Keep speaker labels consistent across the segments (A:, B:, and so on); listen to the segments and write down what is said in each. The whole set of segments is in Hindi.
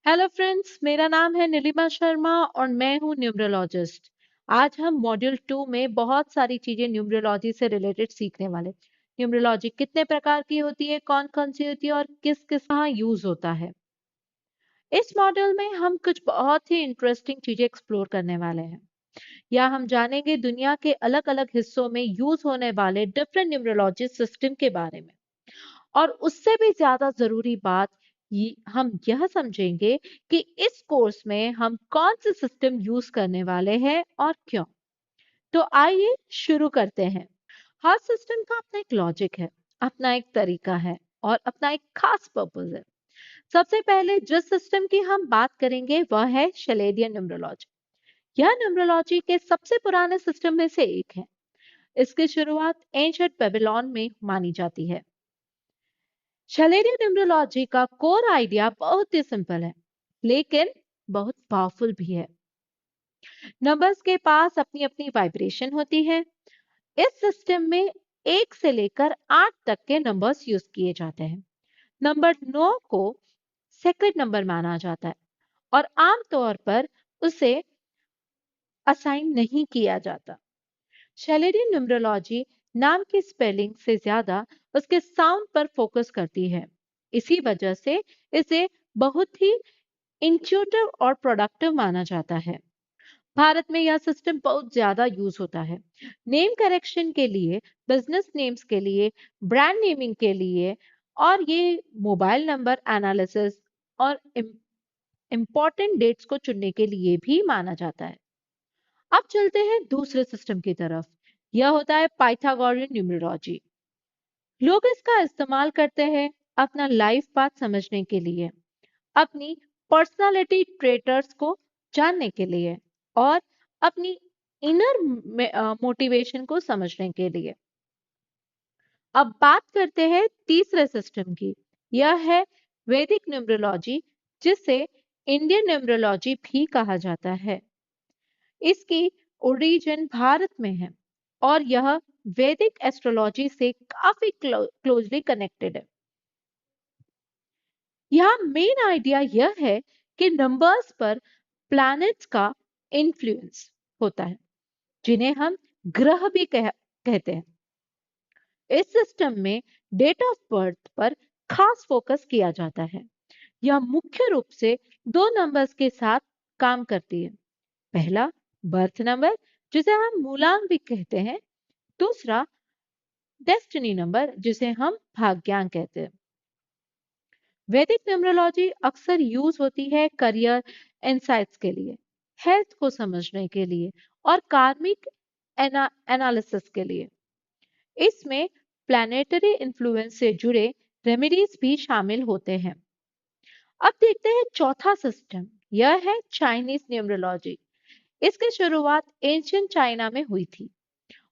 A: हेलो फ्रेंड्स, मेरा नाम है नीलिमा शर्मा और मैं हूँ न्यूमरोलॉजिस्ट। आज हम मॉड्यूल 2 में बहुत सारी चीजें न्यूमरोलॉजी से रिलेटेड सीखने वाले। न्यूमरोलॉजी कितने प्रकार की होती है, कौन-कौन सी होती है और किस किस कहाँ यूज होता है। इस मॉड्यूल में हम कुछ बहुत ही इंटरेस्टिंग चीजें एक्सप्लोर करने वाले हैं। या हम जानेंगे दुनिया के अलग-अलग हिस्सों में यूज होने वाले डिफरेंट न्यूमरोलॉजी सिस्टम के बारे में। और उससे भी ज्यादा जरूरी बात हम यह समझेंगे कि इस कोर्स में हम कौन से सिस्टम यूज करने वाले हैं और क्यों। तो आइए शुरू करते हैं। हर सिस्टम का अपना एक लॉजिक है, अपना एक तरीका है और अपना एक खास पर्पस है। सबसे पहले जिस सिस्टम की हम बात करेंगे वह है शलेडियन न्यूमरोलॉजी। यह न्यूमरोलॉजी के सबसे पुराने सिस्टम में से एक है। इसकी शुरुआत एंशिएंट बेबीलोन में मानी जाती है। शलेरियन न्यूमरोलॉजी का कोर आइडिया बहुत ही सिंपल है, लेकिन बहुत पावरफुल भी है। नंबर्स के पास अपनी अपनी वाइब्रेशन होती है। इस सिस्टम में 1 से लेकर 8 तक के नंबर्स यूज किए जाते हैं। नंबर 9 को सेक्रेट नंबर माना जाता है और आमतौर पर उसे असाइन नहीं किया जाता। शैलेरियन न्यूमरोलॉजी नाम की स्पेलिंग से ज्यादा उसके साउंड पर फोकस करती है। इसी वजह से इसे बहुत ही इंट्यूटिव और प्रोडक्टिव माना जाता है। भारत में यह सिस्टम बहुत ज्यादा यूज होता है। नेम करेक्शन के लिए, बिजनेस नेम्स के लिए, ब्रांड नेमिंग के लिए और ये मोबाइल नंबर एनालिसिस और इम्पोर्टेंट डेट्स को चुनने के लिए भी माना जाता है। अब चलते हैं दूसरे सिस्टम की तरफ। यह होता है पाइथागोरियन न्यूमरोलॉजी। लोग इसका इस्तेमाल करते हैं अपना लाइफ पाथ समझने के लिए, अपनी पर्सनालिटी ट्रेटर्स को जानने के लिए और अपनी इनर मोटिवेशन को समझने के लिए। अब बात करते हैं तीसरे सिस्टम की। यह है वैदिक न्यूमरोलॉजी, जिसे इंडियन न्यूमरोलॉजी भी कहा जाता है। इसकी ओरिजिन भारत में है और यह वैदिक एस्ट्रोलॉजी से काफी क्लोजली कनेक्टेड है। यहाँ मेन आइडिया यह है कि नंबर्स पर प्लैनेट्स का इन्फ्लुएंस होता है, जिन्हें हम ग्रह भी कहते हैं। इस सिस्टम में डेट ऑफ बर्थ पर खास फोकस किया जाता है। यह मुख्य रूप से दो नंबर्स के साथ काम करती है। पहला, बर्थ नंबर, जिसे हम मूलांक भी कहते हैं। दूसरा, डेस्टिनी नंबर, जिसे हम भाग्यांक कहते हैं। वैदिक न्यूमरोलॉजी अक्सर यूज होती है करियर इंसाइट्स के लिए, हेल्थ को समझने के लिए और कार्मिक एनालिसिस के लिए। इसमें प्लैनेटरी इन्फ्लुएंस से जुड़े रेमेडीज भी शामिल होते हैं। अब देखते हैं चौथा सिस्टम। यह है चाइनीज न्यूमरोलॉजी। इसकी शुरुआत एंशियंट चाइना में हुई थी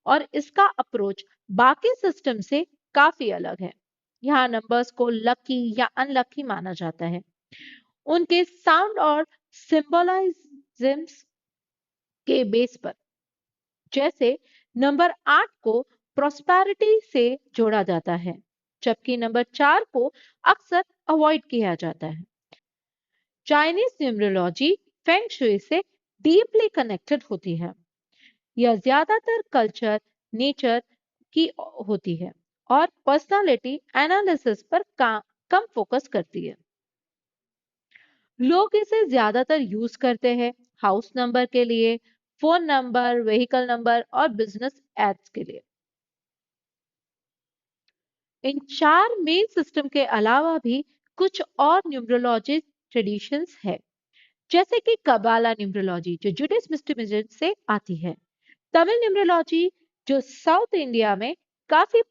A: और इसका अप्रोच बाकी सिस्टम से काफी अलग है। यहाँ नंबर्स को लकी या अनलकी माना जाता है उनके साउंड और सिंबोलिज्म्स के बेस पर। जैसे नंबर 8 को प्रोस्पेरिटी से जोड़ा जाता है, जबकि नंबर 4 को अक्सर अवॉइड किया जाता है। चाइनीज न्यूमरोलॉजी फेंग शुई से डीपली कनेक्टेड होती है। यह ज्यादातर कल्चर, नेचर की होती है और पर्सनालिटी एनालिसिस पर कम फोकस करती है। लोग इसे ज्यादातर यूज करते हैं हाउस नंबर के लिए, फोन नंबर, व्हीकल नंबर और बिजनेस एड्स के लिए। इन चार मेन सिस्टम के अलावा भी कुछ और न्यूमरोलॉजी ट्रेडिशंस है, जैसे कि कबाला न्यूमरोलॉजी जो जुडिस मिस्टिमिज्म से आती है, तमिल न्यूमरोलॉजी जो साउथ इंडिया में काफी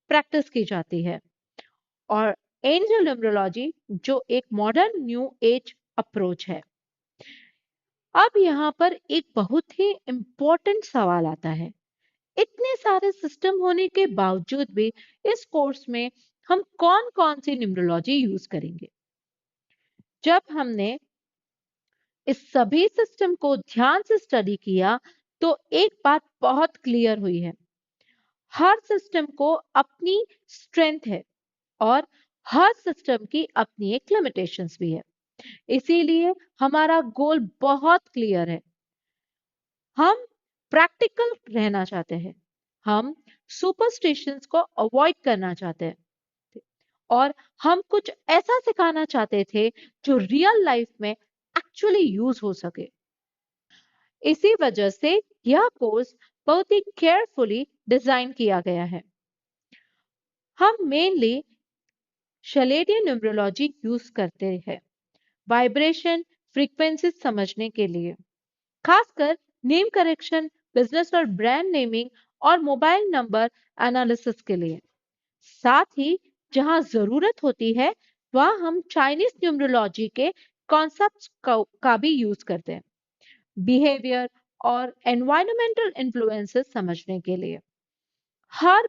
A: प्रैक्टिस की जाती है, और एंजल न्यूमरोलॉजी जो एक मॉडर्न न्यू एज अप्रोच है। अब यहाँ पर एक बहुत ही इंपॉर्टेंट सवाल आता है। इतने सारे सिस्टम होने के बावजूद भी इस कोर्स में हम कौन कौन सी न्यूमरोलॉजी यूज करेंगे। जब हमने इस सभी सिस्टम को ध्यान से स्टडी किया तो एक बात बहुत क्लियर हुई है। हर सिस्टम को अपनी स्ट्रेंथ है और हर सिस्टम की अपनी एक लिमिटेशंस भी है। इसीलिए हमारा गोल बहुत क्लियर है। हम प्रैक्टिकल रहना चाहते हैं। हम सुपरस्टिशंस को अवॉइड करना चाहते हैं और हम कुछ ऐसा सिखाना चाहते थे जो रियल लाइफ में एक्चुअली यूज हो सके। इसी वजह से यह कोर्स बहुत ही केयरफुली डिजाइन किया गया है। हम मेनली शलेडियन न्यूमरोलॉजी यूज करते हैं वाइब्रेशन फ्रीक्वेंसी समझने के लिए, खासकर नेम करेक्शन, बिजनेस और ब्रांड नेमिंग और मोबाइल नंबर एनालिसिस के लिए। साथ ही जहां जरूरत होती है वहां हम चाइनीज न्यूमरोलॉजी के कॉन्सेप्ट्स का भी यूज करते हैं बिहेवियर और एनवायरमेंटल इन्फ्लुएंसेस समझने के लिए। हर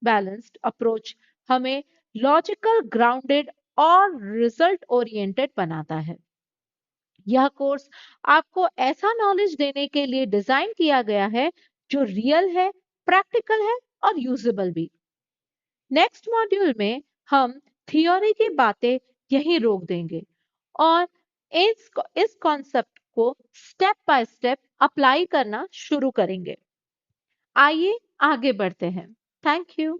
A: बैलेंस्ड अप्रोच हमें लॉजिकल, ग्राउंडेड और रिजल्ट ओरिएंटेड बनाता है। यह कोर्स आपको ऐसा नॉलेज देने के लिए डिजाइन किया गया है जो रियल है, प्रैक्टिकल है और यूजेबल भी। नेक्स्ट मॉड्यूल में हम थियोरी की बातें यहीं रोक देंगे और इस कॉन्सेप्ट को स्टेप बाय स्टेप अप्लाई करना शुरू करेंगे। आइए आगे बढ़ते हैं। Thank you.